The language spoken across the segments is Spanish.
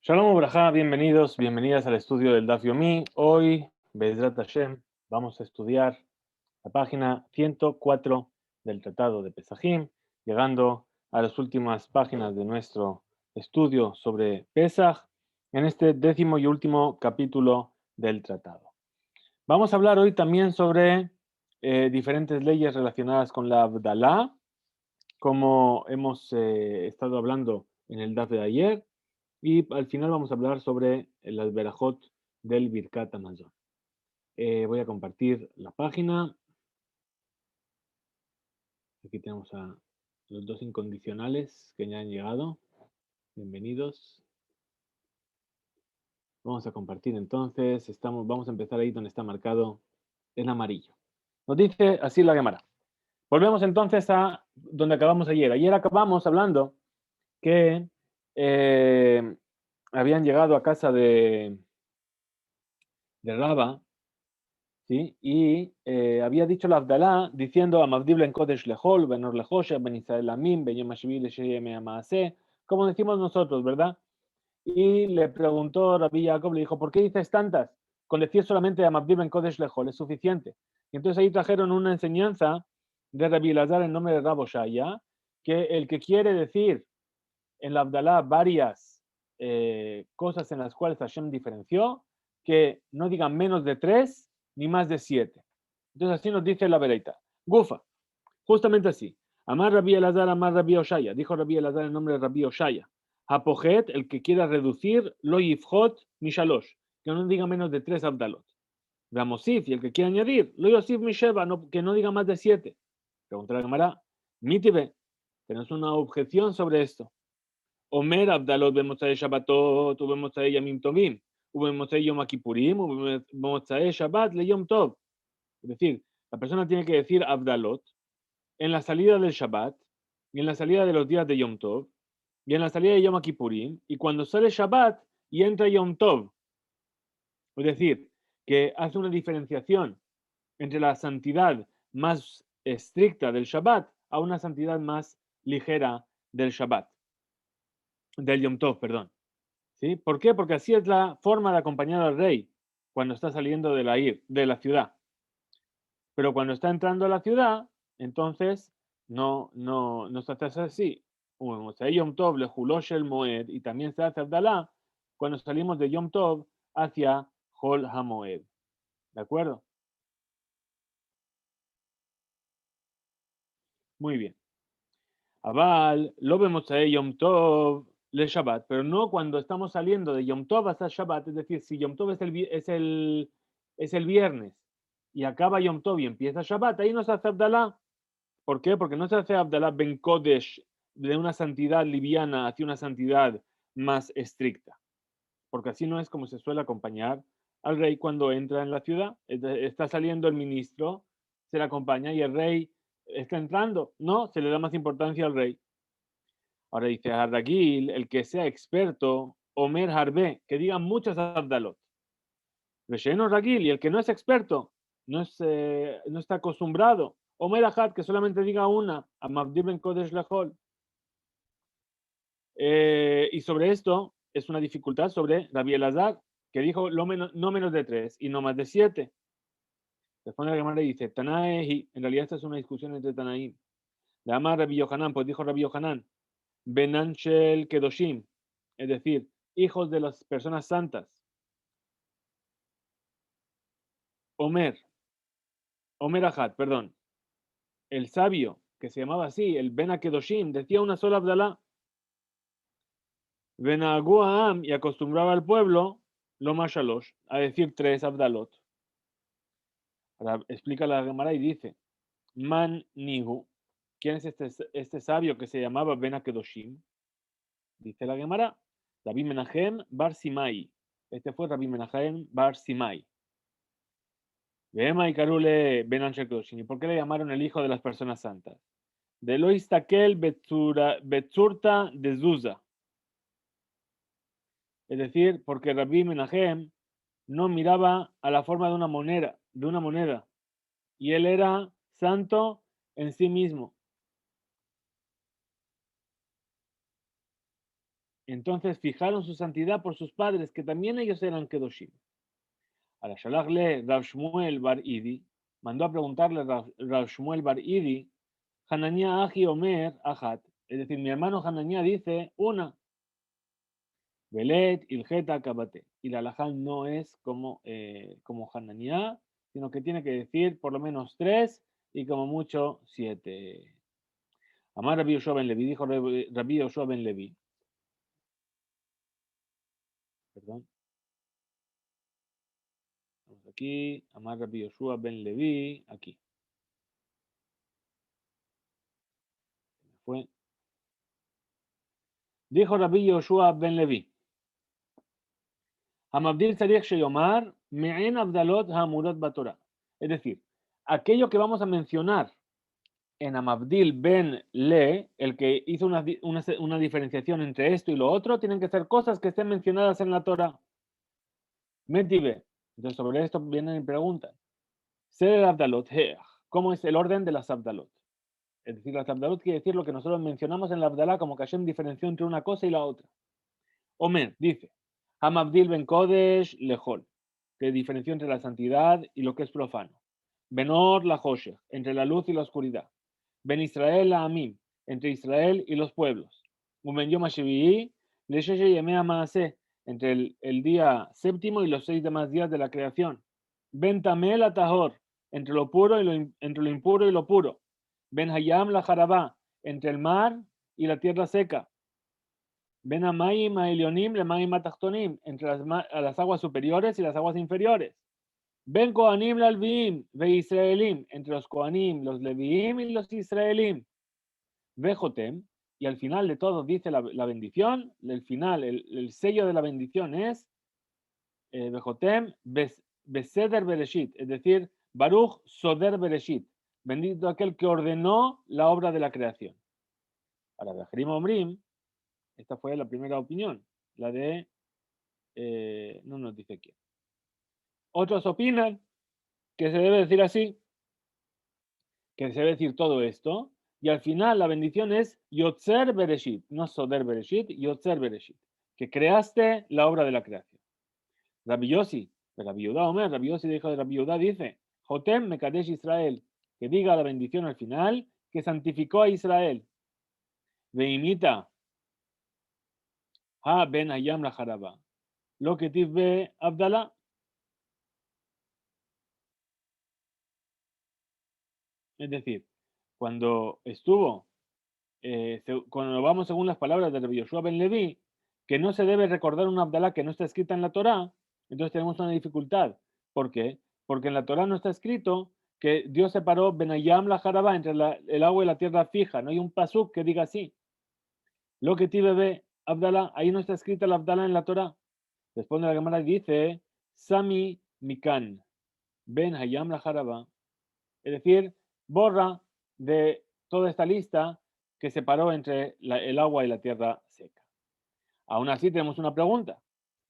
Shalom Ubrajá, bienvenidos, bienvenidas al estudio del Daf Yomi. Hoy, Be'ezrat Hashem, vamos a estudiar la página 104 del Tratado de Pesajim, llegando a las últimas páginas de nuestro estudio sobre Pesaj, en este 10º y último capítulo del tratado. Vamos a hablar hoy también sobre diferentes leyes relacionadas con la Abdalá, como hemos estado hablando en el Daf de ayer, y al final vamos a hablar sobre las verajot del Birkat Hamazon. Voy a compartir la página. Aquí tenemos a los dos incondicionales que ya han llegado. Bienvenidos. Vamos a compartir entonces. Vamos a empezar ahí donde está marcado en amarillo. Nos dice así la Gemara. Volvemos entonces a donde acabamos ayer. Ayer acabamos hablando que habían llegado a casa de Raba, ¿sí? Y había dicho la Abdalá diciendo a Mavdib en Kodesh Lehol, Benor Lehoshe, Ben Israel Amin, Ben Yom HaShvi Lesheyem Amaase, como decimos nosotros, ¿verdad? Y le preguntó Rabbi Jacob, le dijo, ¿por qué dices tantas? Con decir solamente a Mavdib en Kodesh Lehol es suficiente. Y entonces ahí trajeron una enseñanza de Rabbi Elazar en nombre de Rabo Shaya, que el que quiere decir en la Abdalá varias cosas en las cuales Hashem diferenció, que no digan menos de 3 ni más de 7. Entonces así nos dice la Bereita. Gufa, justamente así. Amar Rabbi Elazar, Amar Rabbi Oshaya. Dijo Rabbi Elazar en nombre de Rabbi Oshaya. Apojet, el que quiera reducir, lo yifjot mishalosh, que no diga menos de 3 Abdalot. Ramosif, y el que quiera añadir, lo yosif misheva, que no diga más de 7. Pregunta la Gemara, mitibe, tenemos una objeción sobre esto. Omer Abdalot במוצאי שבתות ובמוצאי ימים טובים, ובמוצאי יום הכיפורים ובמוצאי שבת ליום טוב. Es decir, la persona tiene que decir Abdalot en la salida del Shabbat, y en la salida de los días de Yom Tov, y en la salida de Yom Kippurim, y cuando sale Shabbat y entra Yom Tov. Es decir, que hace una diferenciación entre la santidad más estricta del Shabbat a una santidad más ligera del Shabbat, del Yom Tov, perdón. ¿Sí? ¿Por qué? Porque así es la forma de acompañar al rey cuando está saliendo de la ciudad. Pero cuando está entrando a la ciudad, entonces no se hace así. O sea, Yom Tov le Hulosh el Moed, y también se hace Abdalá cuando salimos de Yom Tov hacia Hol HaMoed. ¿De acuerdo? Muy bien. Abal, lo vemos a Yom Tov le Shabbat, pero no cuando estamos saliendo de Yom Tov hasta Shabbat, es decir, si Yom Tov es el viernes y acaba Yom Tov y empieza Shabbat, ahí no se hace Abdalá. ¿Por qué? Porque no se hace Abdalá Ben Kodesh de una santidad liviana hacia una santidad más estricta, porque así no es como se suele acompañar al rey cuando entra en la ciudad. Está saliendo el ministro, se le acompaña y el rey está entrando. No, se le da más importancia al rey. Ahora dice Harragil, el que sea experto, Omer Harbe, que diga muchas Abdalot. Resheno Ragil, y el que no es experto, no está acostumbrado, Omer Ahad, que solamente diga una, a Mavdir Ben Kodesh Lehol. Y sobre esto es una dificultad sobre Rabbi Elazar, que dijo no menos de 3 y no más de 7. Responde la Gemara y dice, Tanaehi, en realidad esta es una discusión entre Tanaim. Le ama Rabbi Yohanan, pues dijo Rabbi Yohanan, Benanchel Kedoshim, es decir, hijos de las personas santas. Omer Ahad, perdón, el sabio, que se llamaba así, el Ben Kedoshim, decía una sola Abdalá. Benagú Am, y acostumbraba al pueblo, lo Mashalosh, a decir 3 Abdalot. Ahora explica la Gemara y dice, Man Nihu, ¿quién es este sabio que se llamaba Ben Kedoshim? Dice la Gemara, Rabbi Menachem Bar Simai. Este fue Rabbi Menachem Bar Simai. Vema y Karule Ben Anshe Kedoshim. ¿Y por qué le llamaron el hijo de las personas santas? De lo Istakel Betzurta de Zuza. Es decir, porque Rabbi Menachem no miraba a la forma de una moneda, y él era santo en sí mismo. Entonces fijaron su santidad por sus padres, que también ellos eran Kedoshim. A la Shalach Rav Shmuel Bar Idi, mandó a preguntarle a Rav Shmuel Bar Idi, Hanania Aji Omer Ajat, es decir, mi hermano Hanania dice una, Belet Ilgeta Kabate, y la halajá no es como Hanania, sino que tiene que decir por lo menos 3 y como mucho 7. Amar Rabbi Yoshua ben Levi, dijo Rabbi Yoshua ben Levi, perdón, vamos aquí, Amar Rabbi Yoshua ben Levi, aquí, fue. Dijo Rabbi Yoshua ben Levi, Hamabdil Tzarich Sheyomar, Me'en Abdalot Hamurot Batorah. Es decir, aquello que vamos a mencionar en Amabdil ben Le, el que hizo una diferenciación entre esto y lo otro, tienen que ser cosas que estén mencionadas en la Torah. Metive. Entonces, sobre esto vienen y preguntan. Ser Abdalot, ¿cómo es el orden de las Abdalot? Es decir, las Abdalot quiere decir lo que nosotros mencionamos en la Abdalá, como que Hashem diferenció entre una cosa y la otra. Omer dice, Hamabdil ben Kodesh lejol, que diferenció entre la santidad y lo que es profano. Benor la Hoshech, entre la luz y la oscuridad. Ben Israel la Amim, entre Israel y los pueblos. Ben Yom HaShevi'i, le Sheshe Yemea Maaseh, entre el día séptimo y los 6 demás días de la creación. Ben Tamel la Tahor, entre lo puro y entre lo impuro y lo puro. Ben Hayam la Jarabá, entre el mar y la tierra seca. Ben Amayim Elionim le Mayim Atachtonim, entre las aguas superiores y las aguas inferiores. Ben Kohanim la Alviim, ve Israelim, entre los Kohanim, los Leviim y los Israelim. Ve Jotem, y al final de todo dice la bendición, el final, el sello de la bendición es Vejotem Beseder Bereshit, es decir, Baruch Soder Bereshit, bendito aquel que ordenó la obra de la creación. Ahora, Bejerim Omrim, esta fue la primera opinión, la de, no nos dice quién. Otros opinan que se debe decir así, que se debe decir todo esto, y al final la bendición es Yotzer Bereshit, no Soder Bereshit, Yotzer Bereshit, que creaste la obra de la creación. Rabbi Yossi, de Rabbi Yudá Omer, Rabbi Yossi, hijo de Rabbi Yudá, dice, Jotem Mekadesh Israel, que diga la bendición al final, que santificó a Israel. Veimita, Ha ben Hayam la Jaraba, lo que tive Abdalá. Es decir, cuando cuando vamos según las palabras de Rabbi Yoshua ben Levi, que no se debe recordar una Abdalá que no está escrita en la Torá, entonces tenemos una dificultad. ¿Por qué? Porque en la Torá no está escrito que Dios separó Benayam la Jarabá entre el agua y la tierra fija. No hay un pasuk que diga así. Lo que ti bebé Abdalá, ahí no está escrita la Abdalá en la Torá. Responde la Gemara y dice, Sami Mikan, Ben Hayam la Jarabá. Es decir, borra de toda esta lista que separó entre el agua y la tierra seca. Aún así tenemos una pregunta.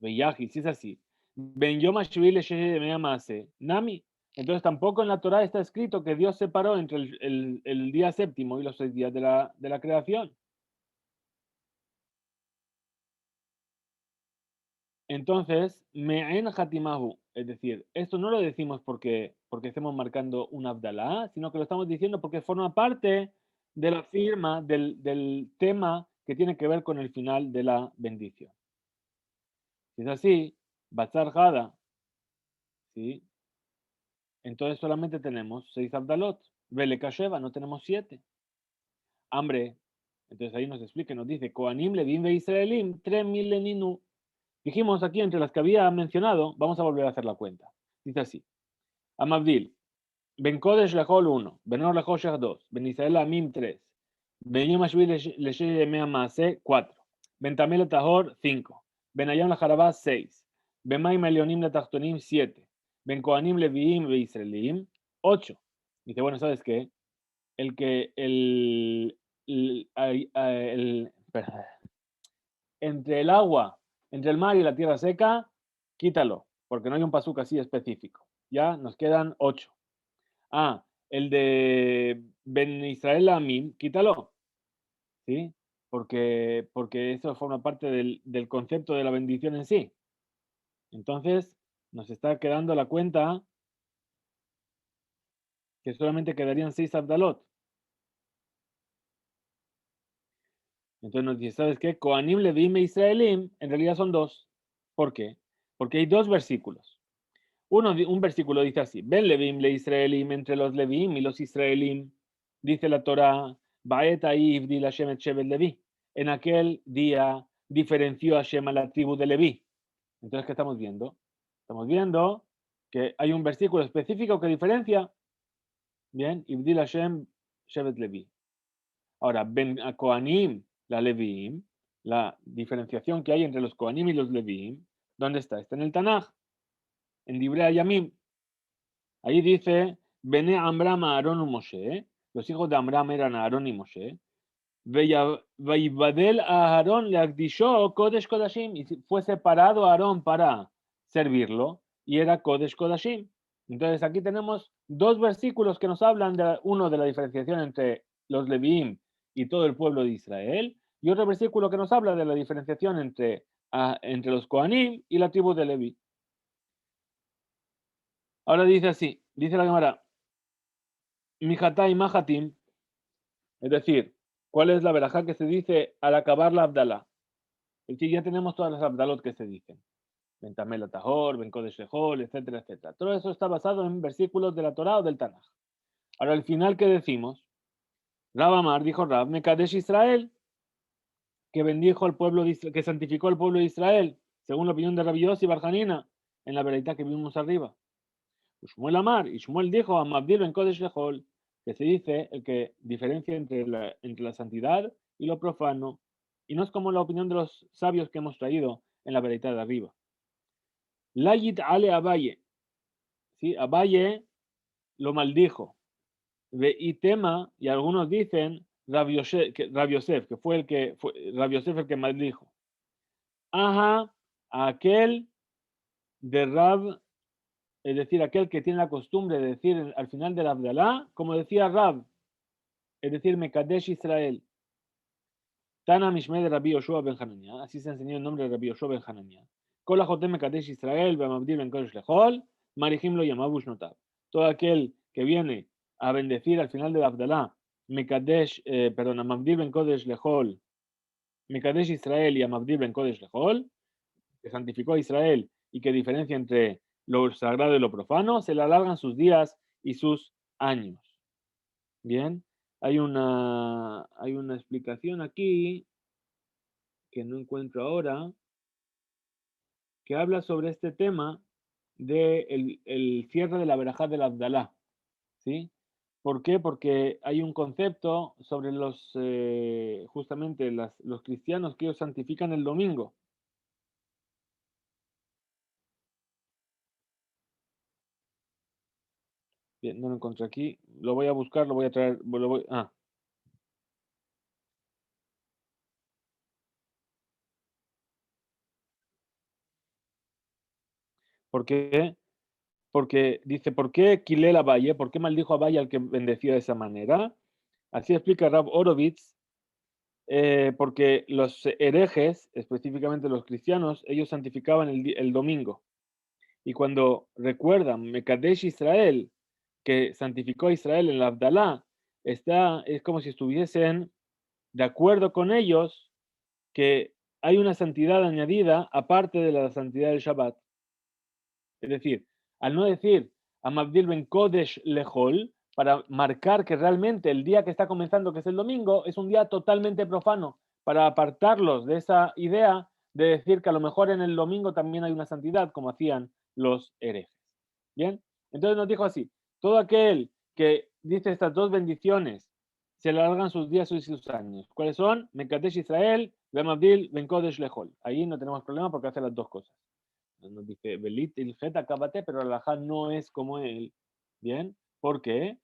Veyaji, si es así. Ben Yom HaShvi Nami. Entonces tampoco en la Torah está escrito que Dios separó entre el día séptimo y los 6 días de la creación. Entonces, Me'en Hatimahu, es decir, esto no lo decimos porque estemos marcando un Abdalá, sino que lo estamos diciendo porque forma parte de la firma del tema que tiene que ver con el final de la bendición. Si es así, Batzar Hada, ¿sí? Entonces solamente tenemos 6 Abdalot. Vele Kasheva, no tenemos 7. Hambre. Entonces ahí nos explica, nos dice, Koanim Levim ve Israelim, 3.000 leninu. Dijimos aquí entre las que había mencionado, vamos a volver a hacer la cuenta. Dice así. Amabdil, Ben Kodesh Lejol 1, Benor Lejoshech 2, Ben Israel Amim 3, Ben Yom HaShvi Leshe Yemea Maaseh 4, Ben Tamel Tahor 5, Ben Hayam Lajarabá 6, Ben Maim Elionim Letachtonim 7, Ben Kohanim Leviim Ve Israelim 8. Dice, bueno, ¿sabes qué? Entre el agua, entre el mar y la tierra seca, quítalo, porque no hay un pasuk así específico. Ya nos quedan 8. Ah, el de Ben Israel Amim, quítalo. ¿Sí? porque eso forma parte del concepto de la bendición en sí. Entonces, nos está quedando la cuenta que solamente quedarían 6 Abdalot. Entonces nos dice, ¿sabes qué? Koanim, Levim e Israelim, en realidad son dos. ¿Por qué? Porque hay dos versículos. Un versículo dice así, Ben Levim le Israelim, entre los Levim y los Israelim, dice la Torah, Baet Aivdi la Shemet Shevet Levi. En aquel día diferenció Hashem a la tribu de Leví. Entonces, ¿qué estamos viendo? Estamos viendo que hay un versículo específico que diferencia, bien, Ibdil Hashem Shevet Levi. Ahora, Ben a Kohanim, la Leviim, la diferenciación que hay entre los Kohanim y los Leviim, ¿dónde está? Está en el Tanaj, en Divrei Yamim. Ahí dice, Bene Amram, Aarón y Moshe, los hijos de Amram eran Aarón y Moshe, Vaibadel a Aarón le agdishó Kodesh Kodashim, y fue separado a Aarón para servirlo, y era Kodesh Kodashim. Entonces aquí tenemos dos versículos que nos hablan de uno de la diferenciación entre los Leviim y todo el pueblo de Israel, y otro versículo que nos habla de la diferenciación entre los Kohanim y la tribu de Leví. Ahora dice así, dice la Gemara, Mijatai Mahatim, es decir, ¿cuál es la verajá que se dice al acabar la Abdalá? Es decir, ya tenemos todas las Abdalot que se dicen. Bentamel Tahor, Ben Kodesh Lehol, etcétera, etcétera. Todo eso está basado en versículos de la Torah o del Tanaj. Ahora, al final, ¿qué decimos? Rab Amar dijo Rab, Mekadesh Israel, que bendijo al pueblo de Israel, que santificó al pueblo de Israel, según la opinión de Rabbi Yossi Barjanina, en la veredad que vimos arriba. Shmuel Amar, y Shmuel dijo a Mabdil Ben Kodesh Lehol, que se dice el que diferencia entre la santidad y lo profano, y no es como la opinión de los sabios que hemos traído en la veredad de arriba. Layit ale Abaye, ¿sí? Abaye lo maldijo. Y tema, y algunos dicen Rabbi Yosef, que fue Rabbi Yosef el que maldijo. Ajá, aquel de Rab, es decir, aquel que tiene la costumbre de decir al final del Abdalá, como decía Rab, es decir, Mekadesh Israel. Tana Mishme de Rabbi Yoshua ben Hanania, así se enseñó el nombre de Rabbi Yoshua ben Hanania. Kol Jotem Mekadesh Israel, Bamabdir ben Kodesh Lehol, Marihim lo llamabush notab. Todo aquel que viene a bendecir al final del Abdalá, Mekadesh, perdón, Amabdir ben Kodesh Lehol, Mekadesh Israel y Amabdir ben Kodesh Lehol, que santificó a Israel y que diferencia entre lo sagrado y lo profano, se le alargan sus días y sus años. Bien, hay una explicación aquí que no encuentro ahora, que habla sobre este tema de el cierre de la verajá del Abdalá, ¿sí? ¿Por qué? Porque hay un concepto sobre justamente los cristianos que ellos santifican el domingo. Bien, no lo encontré aquí, lo voy a buscar, lo voy a traer, ¿por qué? Porque dice, ¿por qué Kilel a Valle? ¿Por qué maldijo a Valle al que bendeció de esa manera? Así explica Rab Horovitz, porque los herejes, específicamente los cristianos, ellos santificaban el domingo. Y cuando recuerdan Mekadesh Israel, que santificó a Israel en la Abdalá, es como si estuviesen de acuerdo con ellos que hay una santidad añadida aparte de la santidad del Shabbat. Es decir, al no decir Amabdil ben Kodesh Lehol, para marcar que realmente el día que está comenzando, que es el domingo, es un día totalmente profano, para apartarlos de esa idea de decir que a lo mejor en el domingo también hay una santidad, como hacían los herejes. Bien, entonces nos dijo así, todo aquel que dice estas dos bendiciones, se le alargan sus días y sus años. ¿Cuáles son? Mekadesh Israel, Amabdil ben Kodesh Lehol. Ahí no tenemos problema porque hace las dos cosas. Nos dice, Belit el Jeta Kabate, pero el alajá no es como él. ¿Bien? ¿Por qué?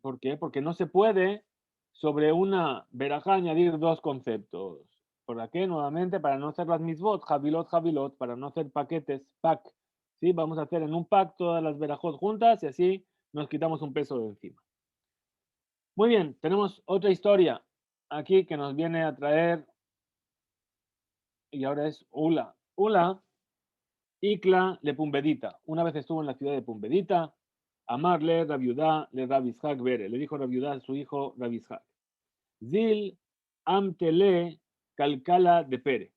¿Por qué? Porque no se puede sobre una verajá añadir dos conceptos. ¿Por qué? Nuevamente, para no hacer las misbot, javilot, javilot, para no hacer paquetes, pack. ¿Sí? Vamos a hacer en un pack todas las verajot juntas y así nos quitamos un peso de encima. Muy bien, tenemos otra historia aquí que nos viene a traer, y ahora es Ula. Ula, Ikla le Pumbedita. Una vez estuvo en la ciudad de Pumbedita, Amarle Rabiudá le Rabishak Bere. Le dijo Rabiudá a su hijo Rabishak. Zil Amtele Calcala de Pere.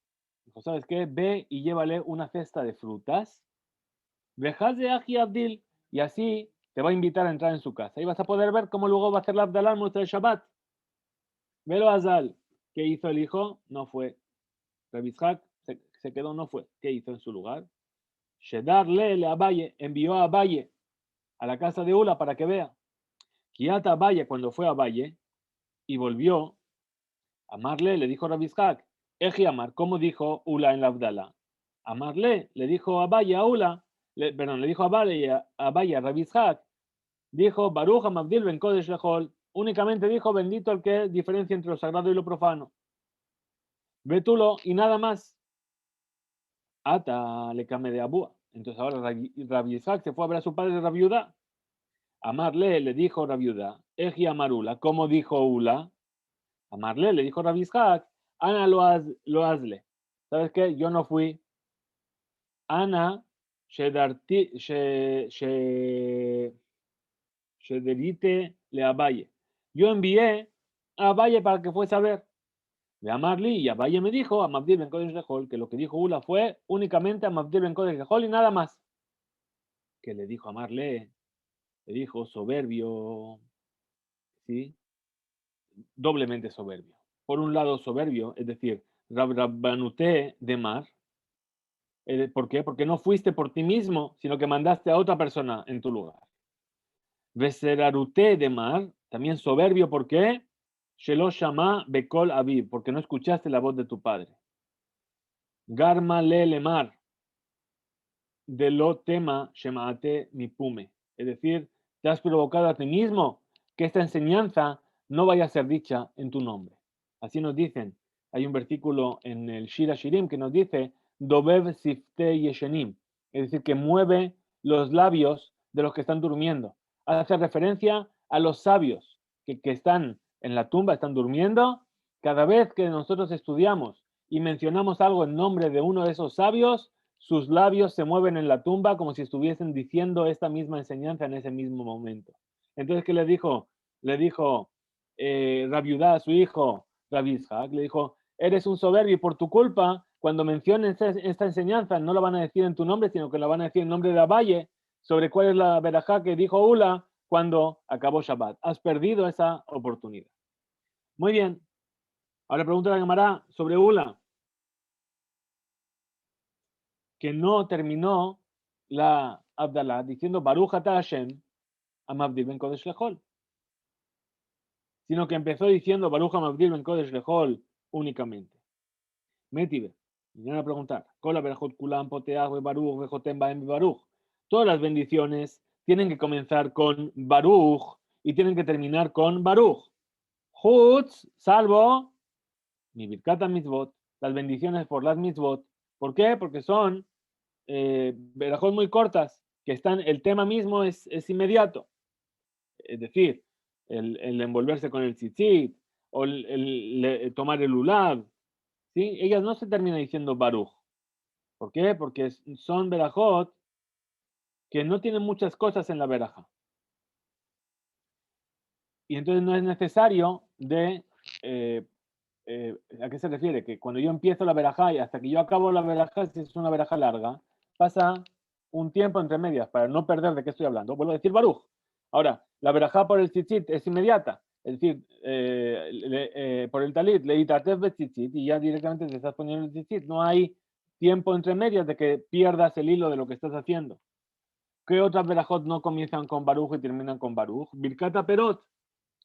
Dijo, ¿sabes qué? Ve y llévale una cesta de frutas. Vejaze Aji Abdil. Y así te va a invitar a entrar en su casa. Y vas a poder ver cómo luego va a hacer la Abdalá muestra el Shabbat. Velo Azal. ¿Qué hizo el hijo? No fue. Rabishak se quedó, no fue. ¿Qué hizo en su lugar? Shedar le Abaye, envió a Abaye a la casa de Ula para que vea. Kiata Abaye, cuando fue a Abaye y volvió, Amarle le dijo Rabishak, Eji Amar, ¿cómo dijo Ula en la Abdala? Amarle le dijo Abaye a Ula, le dijo Abaye a Rabishak, dijo Baruch Hamavdil ben Kodesh Lechol, únicamente dijo bendito el que diferencia entre lo sagrado y lo profano. Betulo y nada más. Ata le came de Abúa. Entonces ahora Rabbi Isaac se fue a ver a su padre Rabiuda. Amarle le dijo Rabiuda, Eji Amarula, ¿cómo dijo Ula? Amarle le dijo Rabbi Isaac, Ana lo hazle. ¿Sabes qué? Yo no fui. Ana Shederite le Abaye. Yo envié a Abaye para que fuese a ver. De Amarli y Abaye me dijo a Mabdil ben Kodesh Lechol que lo que dijo Ula fue únicamente a Mabdil ben Kodesh Lechol y nada más. Que le dijo a Amarle, le dijo soberbio, ¿sí? Doblemente soberbio. Por un lado soberbio, es decir, Rabbanuté de Mar. ¿Por qué? Porque no fuiste por ti mismo, sino que mandaste a otra persona en tu lugar. Veseraruté de Mar, también soberbio, ¿por qué? Shelo Shama Bekol Aviv, porque no escuchaste la voz de tu padre. Garma le lemar, de lo tema shemaate mi pume. Es decir, te has provocado a ti mismo que esta enseñanza no vaya a ser dicha en tu nombre. Así nos dicen. Hay un versículo en el Shira Shirim que nos dice Dobev sifte yeshenim, es decir, que mueve los labios de los que están durmiendo. Hace referencia a los sabios que están en la tumba, están durmiendo. Cada vez que nosotros estudiamos y mencionamos algo en nombre de uno de esos sabios, sus labios se mueven en la tumba como si estuviesen diciendo esta misma enseñanza en ese mismo momento. Entonces, ¿qué le dijo? Le dijo Rabiudá a su hijo, Rabbi Ishak, le dijo, eres un soberbio y por tu culpa, cuando menciones esta enseñanza, no la van a decir en tu nombre, sino que la van a decir en nombre de Abaye, sobre cuál es la verajá que dijo Ula cuando acabó Shabbat. Has perdido esa oportunidad. Muy bien. Ahora pregunta la Gemara sobre Ula, que no terminó la Abdalá diciendo Baruch Ata Hashem Amabdil ben Kodesh Lechol, sino que empezó diciendo Baruch Amabdil ben Kodesh Lechol únicamente. Metive, vinieron a preguntar, Kola Berajot Kulam Poteach Baruch Bejotem Baem Baruch. Todas las bendiciones tienen que comenzar con Baruch y tienen que terminar con Baruch. Hutz, salvo mi Birkata Mitzvot, las bendiciones por las Mitzvot. ¿Por qué? Porque son verajot muy cortas, que están, el tema mismo es inmediato. Es decir, el envolverse con el tzitzit, o tomar el ulab, ¿sí? Ellas no se terminan diciendo baruch. ¿Por qué? Porque son verajot que no tienen muchas cosas en la veraja. Y entonces no es necesario ¿a qué se refiere? Que cuando yo empiezo la verajá y hasta que yo acabo la verajá, si es una verajá larga, pasa un tiempo entre medias para no perder de qué estoy hablando. Vuelvo a decir baruch. Ahora, la verajá por el tzitzit es inmediata. Es decir, por el talit, leitatef tzitzit, y ya directamente te estás poniendo el tzitzit. No hay tiempo entre medias de que pierdas el hilo de lo que estás haciendo. ¿Qué otras verajot no comienzan con baruch y terminan con baruch? Birkata perot,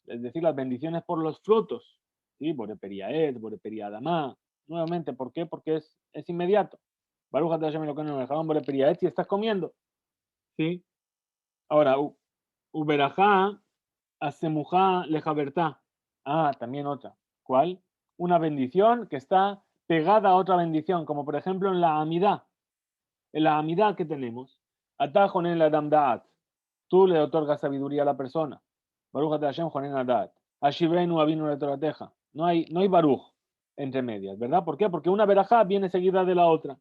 es decir, las bendiciones por los frutos. ¿Sí? Boreperia es, Boreperia Adamá. Nuevamente, ¿por qué? Porque es inmediato. Baruch Hashem me lo que no me dejaban Boreperia es si estás comiendo. ¿Sí? Ahora, Uberajá, Asemujá, Lejabertá. Ah, también otra. ¿Cuál? Una bendición que está pegada a otra bendición, como por ejemplo en la Amidá. En la Amidá que tenemos, Atajon en la Damdaat. Tú le otorgas sabiduría a la persona. Baruch Hashem Jonen Adat. Ashivenu Avinu le Torateja. No hay baruj entre medias, ¿verdad? ¿Por qué? Porque una verajá viene seguida de la otra.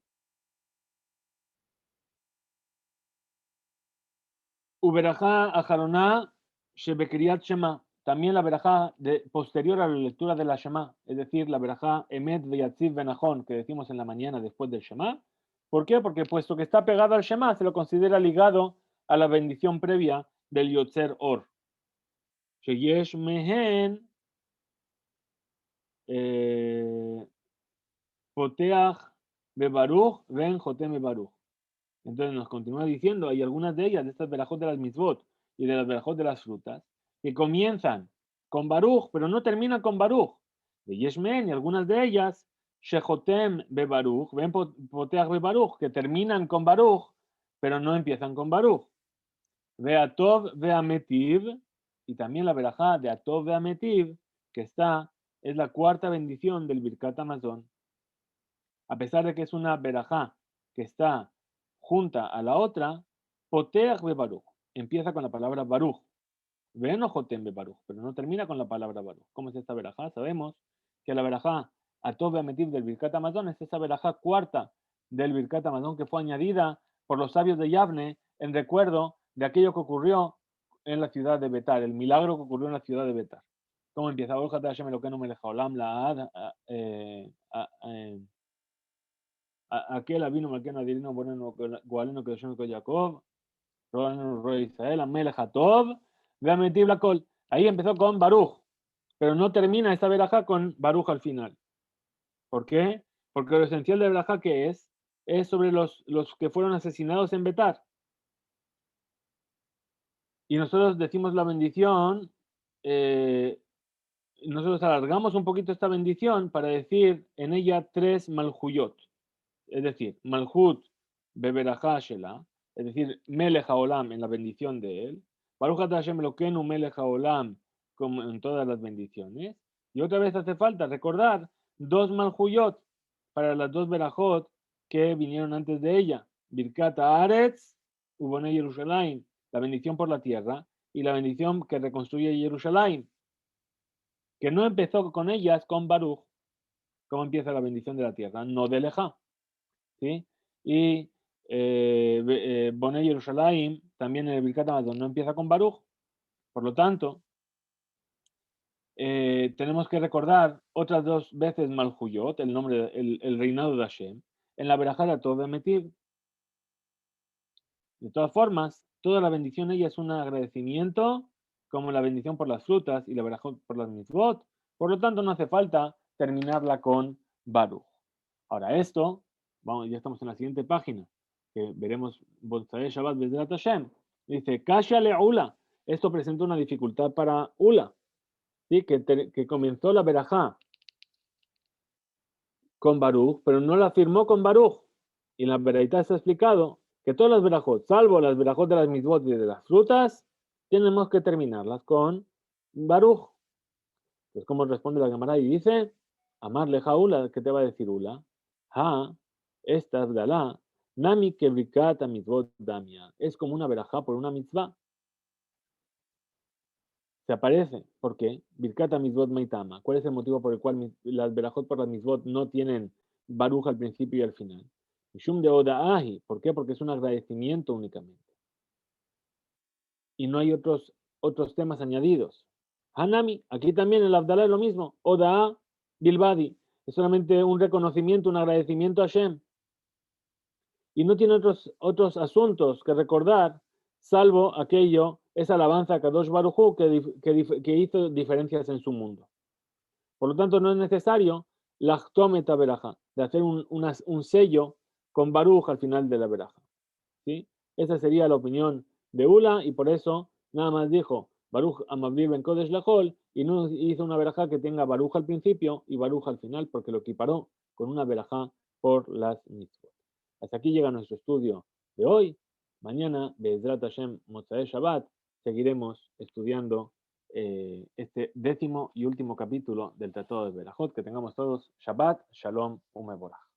Uberajá ajaroná shebekriyat shema. También la verajá posterior a la lectura de la Shema, es decir, la verajá emet veyatziv benajón, que decimos en la mañana después del Shema. ¿Por qué? Porque puesto que está pegado al Shema, se lo considera ligado a la bendición previa del Yotzer Or. Sheyesh mehen poteach bebaruch ven jotem bebaruch. Entonces nos continúa diciendo, hay algunas de ellas, de estas verajot de las mitzvot y de las verajot de las frutas, que comienzan con Baruch, pero no terminan con Baruch. De Yeshmen, y algunas de ellas, Shechotem be Baruch, ven Poteach be Baruch, que terminan con Baruch, pero no empiezan con Baruch. Ve Atov ve Ametiv, y también la verajá de Atov ve Ametiv, que es la cuarta bendición del Birkat Hamazon. A pesar de que es una verajá que está junta a la otra, Poteach be Baruch. Empieza con la palabra Baruch. Veno Jotem be Baruch, pero no termina con la palabra Baruch. ¿Cómo es esta verajá? Sabemos que la verajá Atov Beametiv del Birkat Hamazon es esa verajá cuarta del Birkat Hamazon que fue añadida por los sabios de Yavne en recuerdo de aquello que ocurrió en la ciudad de Betar, el milagro que ocurrió en la ciudad de Betar. ¿Cómo empieza? Baruch atah Hashem Elokeinu melech haolam la'ad aquel vino malqueno adirino bueno gualeno que yo con Jacob Rey Israel Amelech Hatov Veametiv la col. Ahí empezó con Baruch, pero no termina esta verajá con Baruch al final. ¿Por qué? Porque lo esencial de verajá que es sobre los que fueron asesinados en Betar. Y nosotros decimos la bendición, nosotros alargamos un poquito esta bendición para decir en ella tres malhuyot. Es decir, Malhut Beberajá Shela, es decir, Melech Haolam en la bendición de él, Baruch atah Hashem Elokeinu Melech Haolam, como en todas las bendiciones. Y otra vez hace falta recordar dos Malhuyot para las dos Berajot que vinieron antes de ella, Birkat Haaretz, Ubonei Yerushalayim, la bendición por la tierra, y la bendición que reconstruye Jerusalén, que no empezó con ellas con Baruch, como empieza la bendición de la tierra, no de Lejá. ¿Sí? Y Bonei Yerushalayim, también en el Birkat Hamazon, no empieza con Baruch. Por lo tanto, tenemos que recordar otras dos veces Malhuyot, el nombre, el reinado de Hashem, en la verajá de Atov Beametiv. De todas formas, toda la bendición ella es un agradecimiento, como la bendición por las frutas y la verajá por las mitzvot. Por lo tanto, no hace falta terminarla con Baruch. Ahora, esto, vamos, ya estamos en la siguiente página, que veremos Bolzaré Shabbat Bezrat Hashem. Dice, Kasha le Ula. Esto presenta una dificultad para Ula, ¿sí? Que comenzó la verajá con Baruch, pero no la firmó con Baruch. Y en la veraita está explicado que todas las verajot, salvo las verajot de las mitzvot y de las frutas, tenemos que terminarlas con Baruch. Pues como responde la Gemara y dice, Amar leja Ula, ¿qué te va a decir Ula? Ha, esta Abdalá, Nami kebrikata mitzvot damia. Es como una verajá por una mitzvah. Se aparece. ¿Por qué? Birkata mitzvot maitama. ¿Cuál es el motivo por el cual las verajot por las mitzvot no tienen baruja al principio y al final? Shum de oda ahi. ¿Por qué? Porque es un agradecimiento únicamente. Y no hay otros temas añadidos. Hanami, aquí también el Abdalá es lo mismo. Oda bilbadi. Es solamente un reconocimiento, un agradecimiento a Hashem. Y no tiene otros asuntos que recordar, salvo aquello, esa alabanza a Kadosh Baruj Hu que hizo diferencias en su mundo. Por lo tanto, no es necesario la Chtome Beraja, de hacer un sello con Baruch al final de la Beraja. ¿Sí? Esa sería la opinión de Ula, y por eso nada más dijo Baruch Amavir Ben Kodesh Lachol, y no hizo una Beraja que tenga Baruch al principio y Baruch al final, porque lo equiparó con una Beraja por las mitzvot. Hasta aquí llega nuestro estudio de hoy. Mañana, Be'ezrat Hashem Motzei Shabbat, seguiremos estudiando este 10º y último capítulo del Tratado de Berajot. Que tengamos todos Shabbat, Shalom, Umeborach.